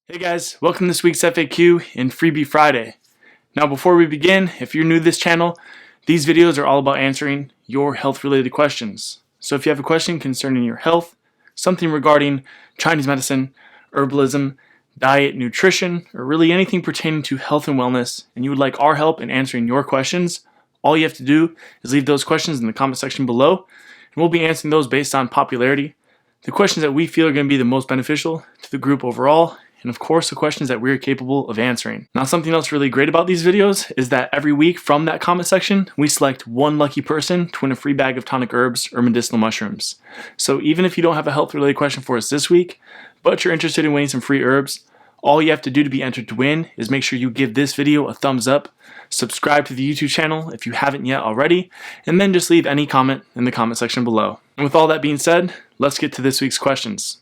Hey guys, welcome to this week's FAQ and Freebie Friday. Now before we begin, if you're new to this channel, these videos are all about answering your health related questions. So if you have a question concerning your health, something regarding Chinese medicine, herbalism, diet, nutrition, or really anything pertaining to health and wellness, and you would like our help in answering your questions, all you have to do is leave those questions in the comment section below, and we'll be answering those based on popularity, the questions that we feel are going to be the most beneficial to the group overall, and of course the questions that we're capable of answering. Now something else really great about these videos is that every week from that comment section, we select one lucky person to win a free bag of tonic herbs or medicinal mushrooms. So even if you don't have a health related question for us this week, but you're interested in winning some free herbs, all you have to do to be entered to win is make sure you give this video a thumbs up, subscribe to the YouTube channel if you haven't yet already, and then just leave any comment in the comment section below. And with all that being said, let's get to this week's questions.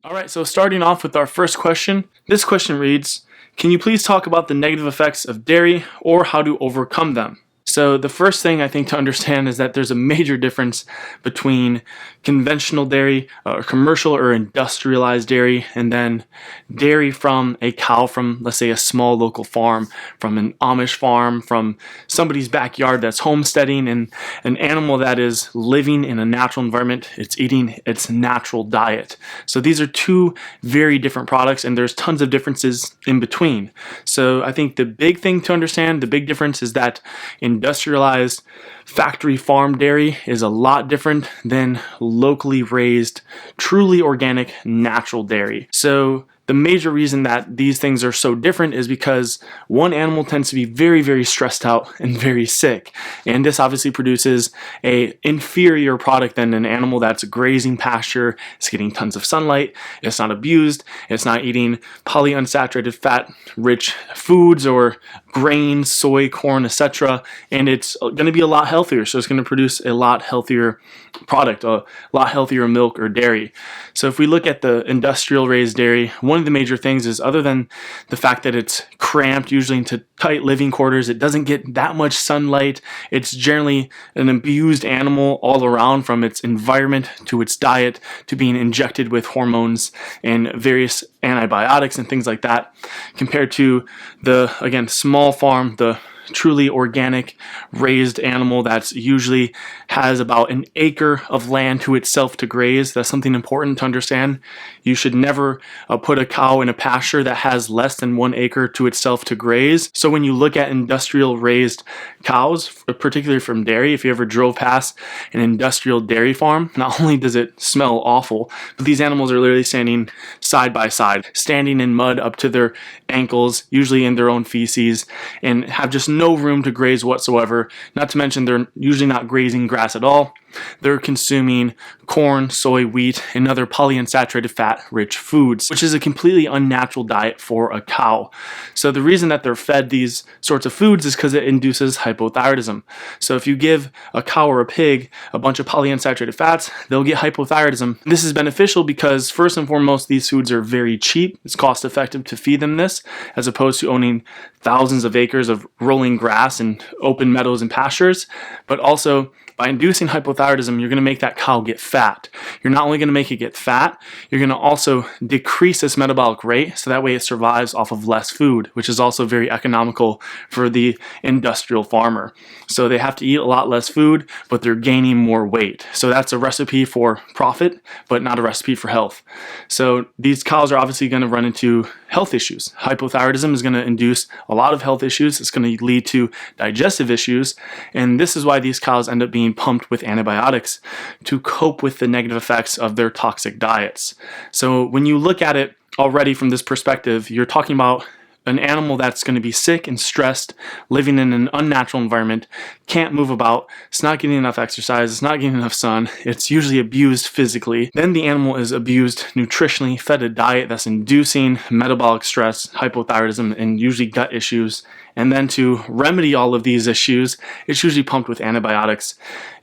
Alright, so starting off with our first question. This question reads, can you please talk about the negative effects of dairy or how to overcome them? So the first thing I think to understand is that there's a major difference between conventional dairy, or commercial or industrialized dairy, and then dairy from a cow from, let's say, a small local farm, from an Amish farm, from somebody's backyard that's homesteading, and an animal that is living in a natural environment. It's eating its natural diet. So these are two very different products, and there's tons of differences in between. So I think the big thing to understand, the big difference is that industrialized factory farm dairy is a lot different than locally raised, truly organic, natural dairy. So the major reason that these things are so different is because one animal tends to be very, very stressed out and very sick. And this obviously produces an inferior product than an animal that's grazing pasture, it's getting tons of sunlight, it's not abused, it's not eating polyunsaturated fat rich foods or grains, soy, corn, etc. And it's going to be a lot healthier. So it's going to produce a lot healthier product, a lot healthier milk or dairy. So if we look at the industrial raised dairy, one of the major things is, other than the fact that it's cramped usually into tight living quarters, it doesn't get that much sunlight, it's generally an abused animal all around, from its environment to its diet to being injected with hormones and various antibiotics and things like that, compared to the, again, small farm, the truly organic raised animal that's usually has about an acre of land to itself to graze. That's something important to understand. You should never put a cow in a pasture that has less than 1 acre to itself to graze. So when you look at industrial raised cows, particularly from dairy, if you ever drove past an industrial dairy farm, not only does it smell awful, but these animals are literally standing side by side, standing in mud up to their ankles, usually in their own feces, and have just no room to graze whatsoever. Not to mention they're usually not grazing grass at all. They're consuming corn, soy, wheat, and other polyunsaturated fat rich foods, which is a completely unnatural diet for a cow. So the reason that they're fed these sorts of foods is because it induces hypothyroidism. So if you give a cow or a pig a bunch of polyunsaturated fats, they'll get hypothyroidism. This is beneficial because, first and foremost, these foods are very cheap. It's cost effective to feed them this, as opposed to owning thousands of acres of rolling grass and open meadows and pastures. But also, by inducing hypothyroidism, you're going to make that cow get fat. You're not only going to make it get fat, you're going to also decrease its metabolic rate, so that way it survives off of less food, which is also very economical for the industrial farmer. So they have to eat a lot less food, but they're gaining more weight. So that's a recipe for profit, but not a recipe for health. So these cows are obviously going to run into health issues. Hypothyroidism is going to induce a lot of health issues. It's going to lead to digestive issues, and this is why these cows end up being pumped with antibiotics to cope with the negative effects of their toxic diets. So when you look at it already from this perspective, you're talking about an animal that's going to be sick and stressed, living in an unnatural environment, can't move about, it's not getting enough exercise, it's not getting enough sun, it's usually abused physically. Then the animal is abused nutritionally, fed a diet that's inducing metabolic stress, hypothyroidism, and usually gut issues. And then to remedy all of these issues, it's usually pumped with antibiotics.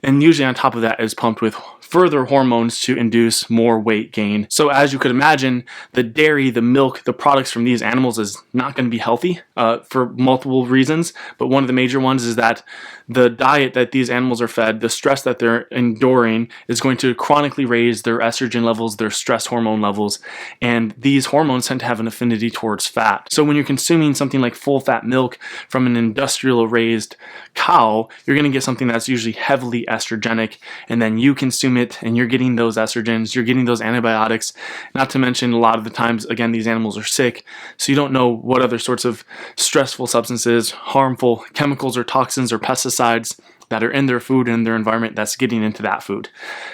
And usually on top of that is pumped with further hormones to induce more weight gain. So as you could imagine, the dairy, the milk, the products from these animals is not going to be healthy for multiple reasons. But one of the major ones is that the diet that these animals are fed, the stress that they're enduring, is going to chronically raise their estrogen levels, their stress hormone levels, and these hormones tend to have an affinity towards fat. So when you're consuming something like full fat milk from an industrial raised cow, you're going to get something that's usually heavily estrogenic, and then you consume it and you're getting those estrogens, you're getting those antibiotics. Not to mention, a lot of the times, again, these animals are sick, so you don't know what other sorts of stressful substances, harmful chemicals or toxins or pesticides that are in their food and their environment that's getting into that food.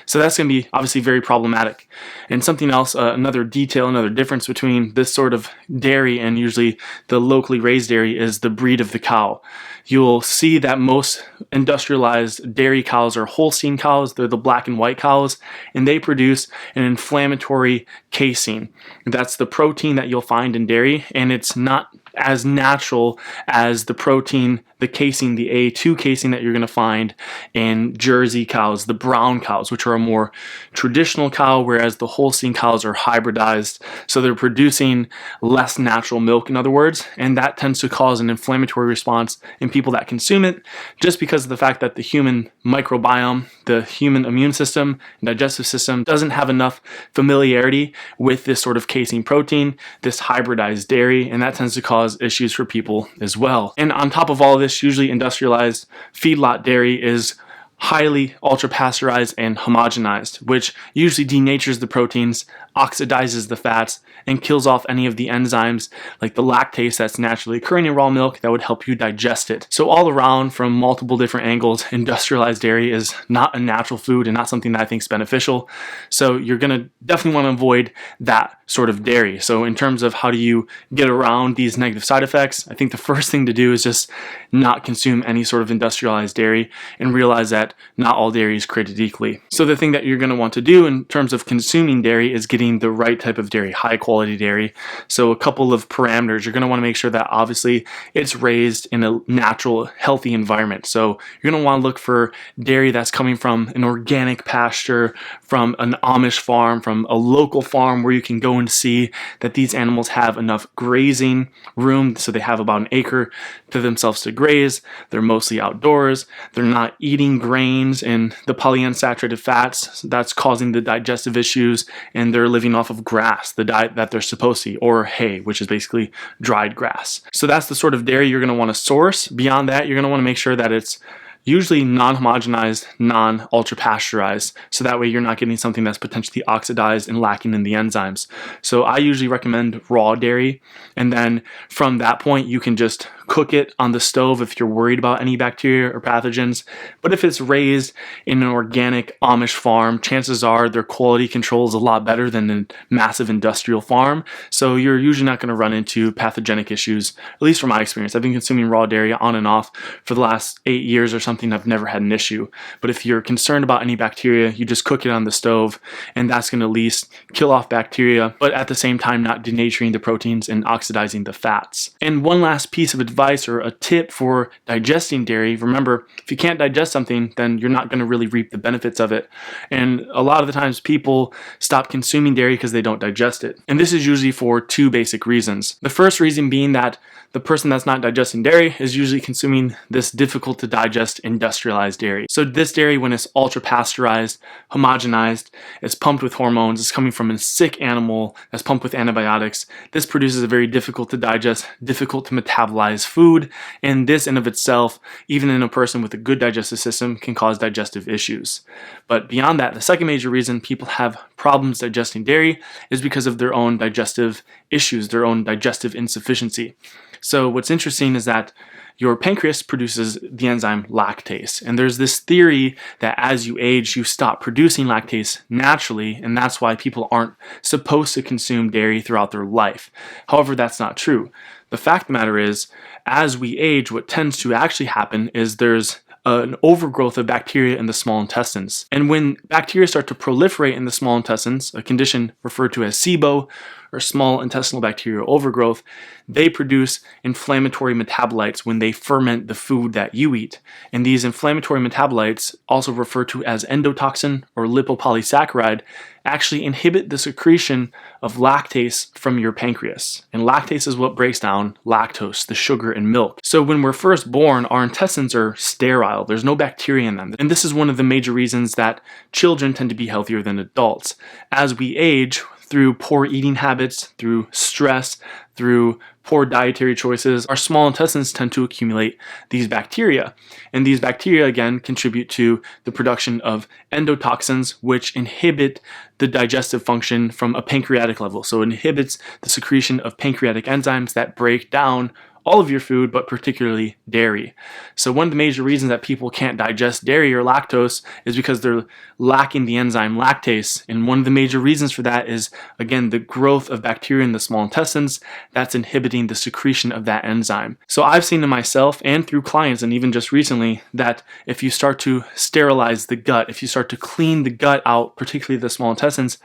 So that's going to be obviously very problematic. And something else, another detail, another difference between this sort of dairy and usually the locally raised dairy is the breed of the cow. You'll see that most industrialized dairy cows are Holstein cows. They're the black and white cows, and they produce an inflammatory casein. That's the protein that you'll find in dairy, and it's not as natural as the protein, the casein, the A2 casein that you're going to find in Jersey cows, the brown cows, which are a more traditional cow, whereas the Holstein cows are hybridized. So they're producing less natural milk, in other words, and that tends to cause an inflammatory response in people that consume it, just because of the fact that the human microbiome, the human immune system and digestive system doesn't have enough familiarity with this sort of casein protein, this hybridized dairy, and that tends to cause issues for people as well. And on top of all of this, usually industrialized feedlot dairy is highly ultra pasteurized and homogenized, which usually denatures the proteins, oxidizes the fats, and kills off any of the enzymes like the lactase that's naturally occurring in raw milk that would help you digest it. So all around, from multiple different angles, industrialized dairy is not a natural food and not something that I think is beneficial. So you're going to definitely want to avoid that sort of dairy. So in terms of how do you get around these negative side effects, I think the first thing to do is just not consume any sort of industrialized dairy and realize that not all dairy is created equally. So the thing that you're going to want to do in terms of consuming dairy is getting the right type of dairy, high quality dairy. So a couple of parameters, you're going to want to make sure that obviously it's raised in a natural, healthy environment. So you're going to want to look for dairy that's coming from an organic pasture, from an Amish farm, from a local farm where you can go and see that these animals have enough grazing room, so they have about an acre to themselves to graze. They're mostly outdoors. They're not eating grains and the polyunsaturated fats that's causing the digestive issues, and they're living off of grass, the diet that they're supposed to, or hay, which is basically dried grass. So that's the sort of dairy you're going to want to source. Beyond that, you're going to want to make sure that it's usually non-homogenized, non-ultra pasteurized, so that way you're not getting something that's potentially oxidized and lacking in the enzymes. So I usually recommend raw dairy, and then from that point you can just cook it on the stove if you're worried about any bacteria or pathogens. But if it's raised in an organic Amish farm, chances are their quality control is a lot better than a massive industrial farm, so you're usually not going to run into pathogenic issues, at least from my experience. I've been consuming raw dairy on and off for the last 8 years or something. I've never had an issue. But if you're concerned about any bacteria, you just cook it on the stove, and that's going to at least kill off bacteria, but at the same time not denaturing the proteins and oxidizing the fats. And one last piece of advice or a tip for digesting dairy: remember, if you can't digest something, then you're not going to really reap the benefits of it. And a lot of the times people stop consuming dairy because they don't digest it. And this is usually for two basic reasons. The first reason being that the person that's not digesting dairy is usually consuming this difficult to digest industrialized dairy. So this dairy, when it's ultra pasteurized, homogenized, it's pumped with hormones, it's coming from a sick animal that's pumped with antibiotics. This produces a very difficult to digest, difficult to metabolize food, and this in of itself, even in a person with a good digestive system, can cause digestive issues. But beyond that, the second major reason people have problems digesting dairy is because of their own digestive issues, their own digestive insufficiency. So what's interesting is that your pancreas produces the enzyme lactase. And there's this theory that as you age, you stop producing lactase naturally, and that's why people aren't supposed to consume dairy throughout their life. However, that's not true. The fact of the matter is, as we age, what tends to actually happen is there's an overgrowth of bacteria in the small intestines. And when bacteria start to proliferate in the small intestines, a condition referred to as SIBO, or small intestinal bacterial overgrowth, they produce inflammatory metabolites when they ferment the food that you eat. And these inflammatory metabolites, also referred to as endotoxin or lipopolysaccharide, actually inhibit the secretion of lactase from your pancreas. And lactase is what breaks down lactose, the sugar in milk. So when we're first born, our intestines are sterile. There's no bacteria in them. And this is one of the major reasons that children tend to be healthier than adults. As we age, through poor eating habits, through stress, through poor dietary choices, our small intestines tend to accumulate these bacteria. And these bacteria, again, contribute to the production of endotoxins, which inhibit the digestive function from a pancreatic level. So it inhibits the secretion of pancreatic enzymes that break down all of your food, but particularly dairy. So one of the major reasons that people can't digest dairy or lactose is because they're lacking the enzyme lactase. And one of the major reasons for that is, again, the growth of bacteria in the small intestines that's inhibiting the secretion of that enzyme. So I've seen in myself and through clients, and even just recently, that if you start to sterilize the gut, if you start to clean the gut out, particularly the small intestines,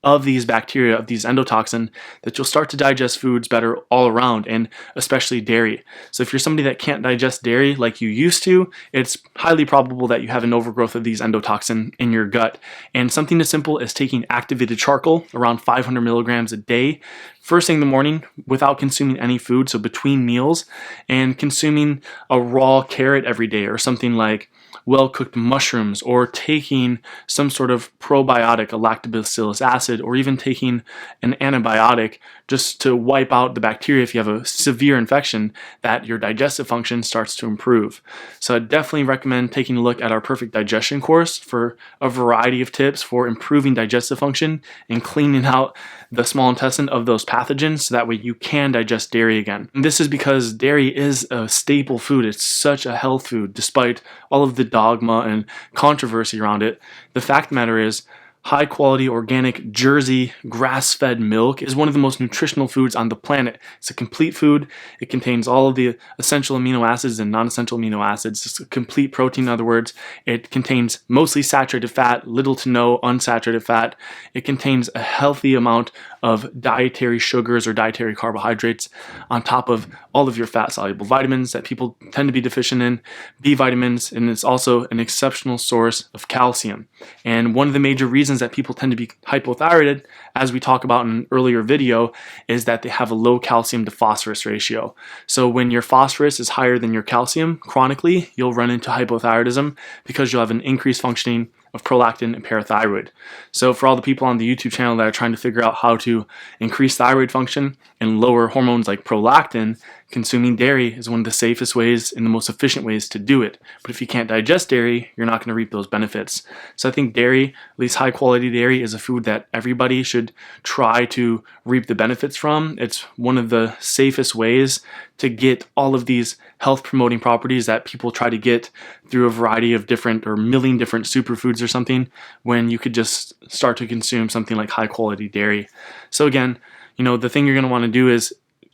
of these bacteria, of these endotoxin, that you'll start to digest foods better all around, and especially dairy. So if you're somebody that can't digest dairy like you used to, it's highly probable that you have an overgrowth of these endotoxin in your gut. And something as simple as taking activated charcoal, around 500 milligrams a day, first thing in the morning without consuming any food, so between meals, and consuming a raw carrot every day, or something like well-cooked mushrooms, or taking some sort of probiotic, a lactobacillus acid, or even taking an antibiotic just to wipe out the bacteria if you have a severe infection, that your digestive function starts to improve. So I definitely recommend taking a look at our Perfect Digestion course for a variety of tips for improving digestive function and cleaning out the small intestine of those pathogens, so that way you can digest dairy again. And this is because dairy is a staple food. It's such a health food, despite all of the dogma and controversy around it. The fact of the matter is, high quality organic Jersey grass-fed milk is one of the most nutritional foods on the planet. It's a complete food. It contains all of the essential amino acids and non-essential amino acids. It's a complete protein, in other words. It contains mostly saturated fat, little to no unsaturated fat. It contains a healthy amount of dietary sugars or dietary carbohydrates on top of all of your fat-soluble vitamins that people tend to be deficient in, B vitamins, and it's also an exceptional source of calcium. And one of the major reasons that people tend to be hypothyroid, as we talked about in an earlier video, is that they have a low calcium to phosphorus ratio. So when your phosphorus is higher than your calcium, chronically, you'll run into hypothyroidism because you'll have an increased functioning of prolactin and parathyroid. So for all the people on the YouTube channel that are trying to figure out how to increase thyroid function and lower hormones like prolactin, consuming dairy is one of the safest ways and the most efficient ways to do it. But if you can't digest dairy, you're not going to reap those benefits. So I think dairy, at least high quality dairy, is a food that everybody should try to reap the benefits from. It's one of the safest ways to get all of these health promoting properties that people try to get through a variety of different or million different superfoods or something, when you could just start to consume something like high quality dairy. So again, the thing you're going to want to do is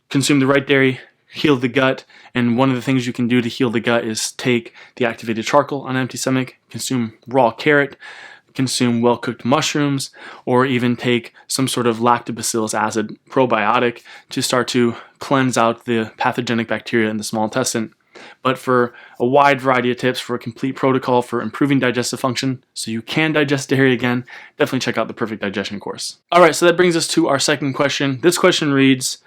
consume the right dairy, heal the gut, and one of the things you can do to heal the gut is take the activated charcoal on an empty stomach, consume raw carrot, consume well-cooked mushrooms, or even take some sort of lactobacillus acid probiotic to start to cleanse out the pathogenic bacteria in the small intestine. But for a wide variety of tips, for a complete protocol for improving digestive function so you can digest dairy again, definitely check out the Perfect Digestion course. All right, so that brings us to our second question. This question reads,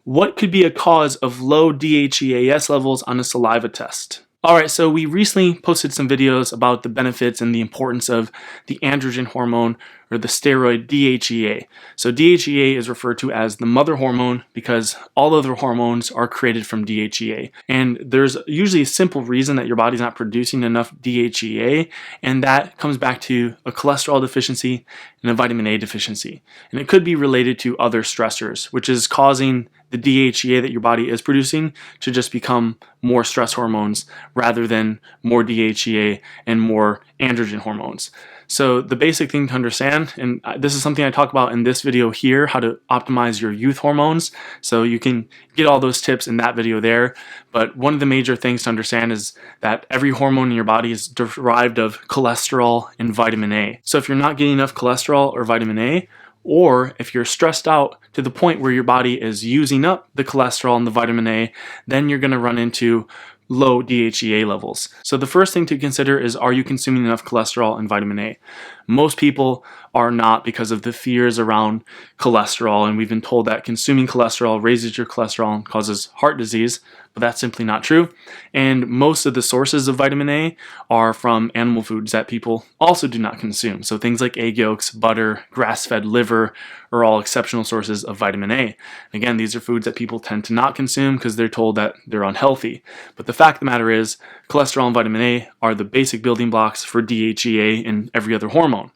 what could be a cause of low DHEAS levels on a saliva test? Alright, so we recently posted some videos about the benefits and the importance of the androgen hormone, or the steroid DHEA. So DHEA is referred to as the mother hormone because all other hormones are created from DHEA. And there's usually a simple reason that your body's not producing enough DHEA, and that comes back to a cholesterol deficiency and a vitamin A deficiency. And it could be related to other stressors, which is causing the DHEA that your body is producing to just become more stress hormones rather than more DHEA and more androgen hormones. So the basic thing to understand, and this is something I talk about in this video here, how to optimize your youth hormones. So you can get all those tips in that video there. But one of the major things to understand is that every hormone in your body is derived of cholesterol and vitamin A. So if you're not getting enough cholesterol or vitamin A, Or if you're stressed out to the point where your body is using up the cholesterol and the vitamin A, then you're going to run into low DHEA levels. So the first thing to consider is, are you consuming enough cholesterol and vitamin A? Most people are not, because of the fears around cholesterol, and we've been told that consuming cholesterol raises your cholesterol and causes heart disease, but that's simply not true. And most of the sources of vitamin A are from animal foods that people also do not consume. So things like egg yolks, butter, grass-fed liver are all exceptional sources of vitamin A. Again, these are foods that people tend to not consume because they're told that they're unhealthy. But the fact of the matter is, cholesterol and vitamin A are the basic building blocks for DHEA and every other hormone.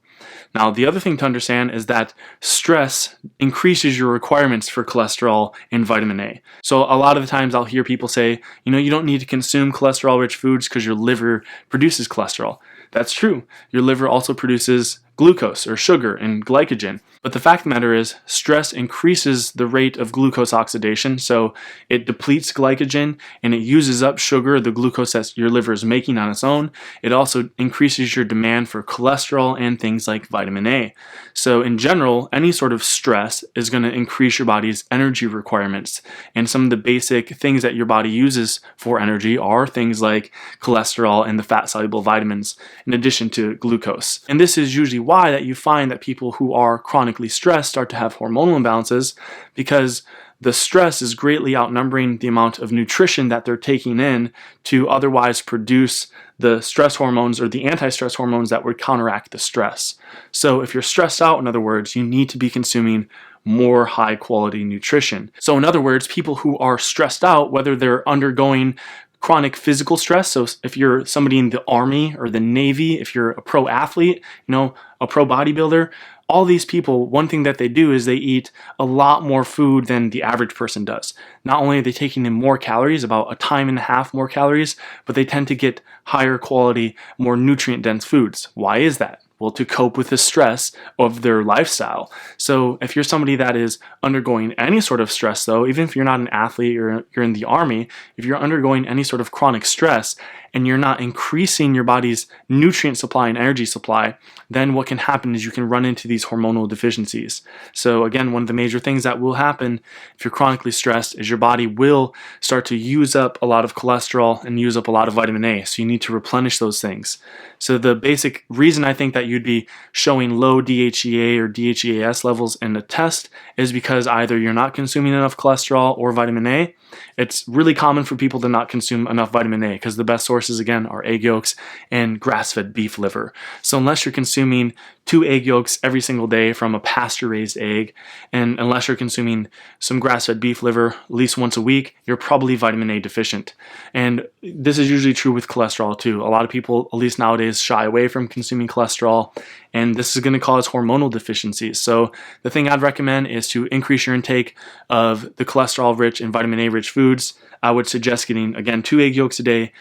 Now, the other thing to understand is that stress increases your requirements for cholesterol and vitamin A. So a lot of the times I'll hear people say, you don't need to consume cholesterol-rich foods because your liver produces cholesterol. That's true. Your liver also produces glucose or sugar and glycogen. But the fact of the matter is, stress increases the rate of glucose oxidation, so it depletes glycogen and it uses up sugar, the glucose that your liver is making on its own. It also increases your demand for cholesterol and things like vitamin A. So in general, any sort of stress is going to increase your body's energy requirements. And some of the basic things that your body uses for energy are things like cholesterol and the fat-soluble vitamins, in addition to glucose. And this is usually why that you find that people who are chronically stressed start to have hormonal imbalances, because the stress is greatly outnumbering the amount of nutrition that they're taking in to otherwise produce the stress hormones or the anti-stress hormones that would counteract the stress. So if you're stressed out, in other words, you need to be consuming more high quality nutrition. So in other words, people who are stressed out, whether they're undergoing chronic physical stress. So if you're somebody in the Army or the Navy, if you're a pro athlete, a pro bodybuilder, all these people, one thing that they do is they eat a lot more food than the average person does. Not only are they taking in more calories, about 1.5 times more calories, but they tend to get higher quality, more nutrient dense foods. Why is that? Well, to cope with the stress of their lifestyle. So if you're somebody that is undergoing any sort of stress, though, even if you're not an athlete or you're in the Army, if you're undergoing any sort of chronic stress and you're not increasing your body's nutrient supply and energy supply, then what can happen is you can run into these hormonal deficiencies. So again, one of the major things that will happen if you're chronically stressed is your body will start to use up a lot of cholesterol and use up a lot of vitamin A. So you need to replenish those things. So the basic reason I think that you'd be showing low DHEA or DHEAS levels in the test is because either you're not consuming enough cholesterol or vitamin A. It's really common for people to not consume enough vitamin A because the best sources, again, are egg yolks and grass-fed beef liver. So unless you're consuming 2 egg yolks every single day from a pasture-raised egg, and unless you're consuming some grass-fed beef liver at least once a week, you're probably vitamin A deficient. And this is usually true with cholesterol too. A lot of people, at least nowadays, shy away from consuming cholesterol, and this is going to cause hormonal deficiencies. So the thing I'd recommend is to increase your intake of the cholesterol-rich and vitamin A-rich foods. I would suggest getting, again, 2 egg yolks a day,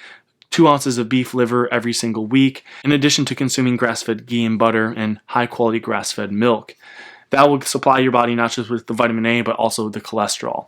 2 ounces of beef liver every single week, in addition to consuming grass-fed ghee and butter and high-quality grass-fed milk. That will supply your body not just with the vitamin A, but also the cholesterol.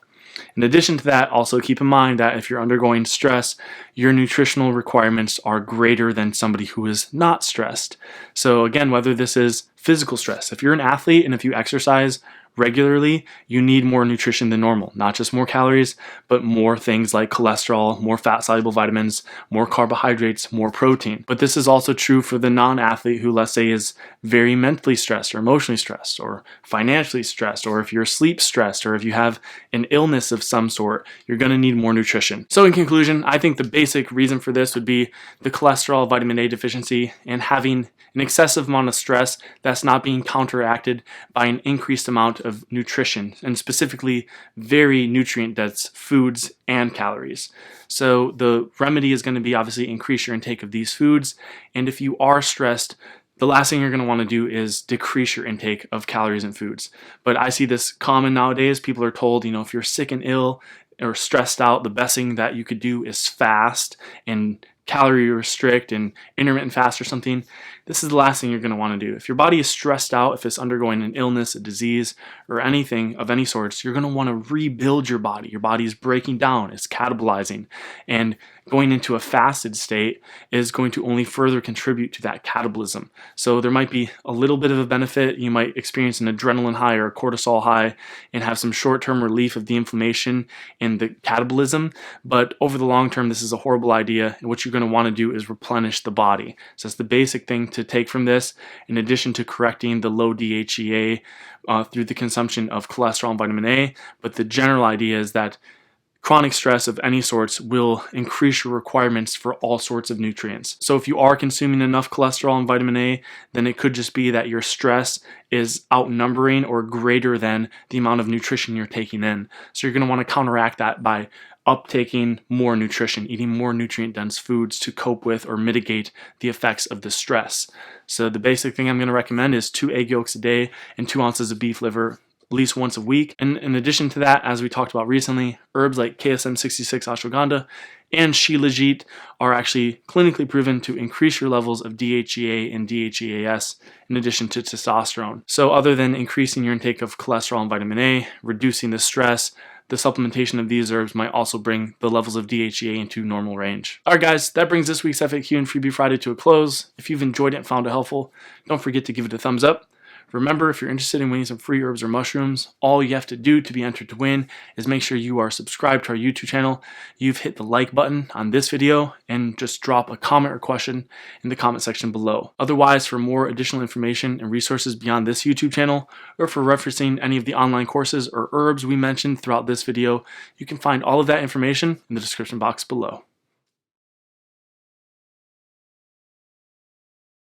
In addition to that, also keep in mind that if you're undergoing stress, your nutritional requirements are greater than somebody who is not stressed. So again, whether this is physical stress, if you're an athlete and if you exercise regularly, you need more nutrition than normal. Not just more calories, but more things like cholesterol, more fat-soluble vitamins, more carbohydrates, more protein. But this is also true for the non-athlete who, let's say, is very mentally stressed or emotionally stressed or financially stressed, or if you're sleep stressed, or if you have an illness of some sort, you're going to need more nutrition. So in conclusion, I think the basic reason for this would be the cholesterol vitamin A deficiency and having an excessive amount of stress that's not being counteracted by an increased amount of nutrition, and specifically very nutrient-dense foods and calories. So the remedy is going to be obviously increase your intake of these foods, and if you are stressed, the last thing you're going to want to do is decrease your intake of calories and foods. But I see this common nowadays. People are told, if you're sick and ill or stressed out, the best thing that you could do is fast and calorie restrict and intermittent fast or something, this is the last thing you're going to want to do. If your body is stressed out, if it's undergoing an illness, a disease, or anything of any sorts, you're going to want to rebuild your body. Your body is breaking down, it's catabolizing, and going into a fasted state is going to only further contribute to that catabolism. So there might be a little bit of a benefit. You might experience an adrenaline high or a cortisol high and have some short-term relief of the inflammation and the catabolism, but over the long term, this is a horrible idea, and what you're going to want to do is replenish the body. So that's the basic thing to take from this, in addition to correcting the low DHEA through the consumption of cholesterol and vitamin A. But the general idea is that chronic stress of any sorts will increase your requirements for all sorts of nutrients. So if you are consuming enough cholesterol and vitamin A, then it could just be that your stress is outnumbering or greater than the amount of nutrition you're taking in. So you're going to want to counteract that by uptaking more nutrition, eating more nutrient-dense foods to cope with or mitigate the effects of the stress. So the basic thing I'm going to recommend is 2 egg yolks a day and 2 ounces of beef liver at least once a week. And in addition to that, as we talked about recently, herbs like KSM 66 ashwagandha and shilajit are actually clinically proven to increase your levels of DHEA and DHEAS in addition to testosterone. So other than increasing your intake of cholesterol and vitamin A, reducing the stress, the supplementation of these herbs might also bring the levels of DHEA into normal range. All right, guys, that brings this week's FAQ and Freebie Friday to a close. If you've enjoyed it and found it helpful, don't forget to give it a thumbs up. Remember, if you're interested in winning some free herbs or mushrooms, all you have to do to be entered to win is make sure you are subscribed to our YouTube channel, you've hit the like button on this video, and just drop a comment or question in the comment section below. Otherwise, for more additional information and resources beyond this YouTube channel, or for referencing any of the online courses or herbs we mentioned throughout this video, you can find all of that information in the description box below.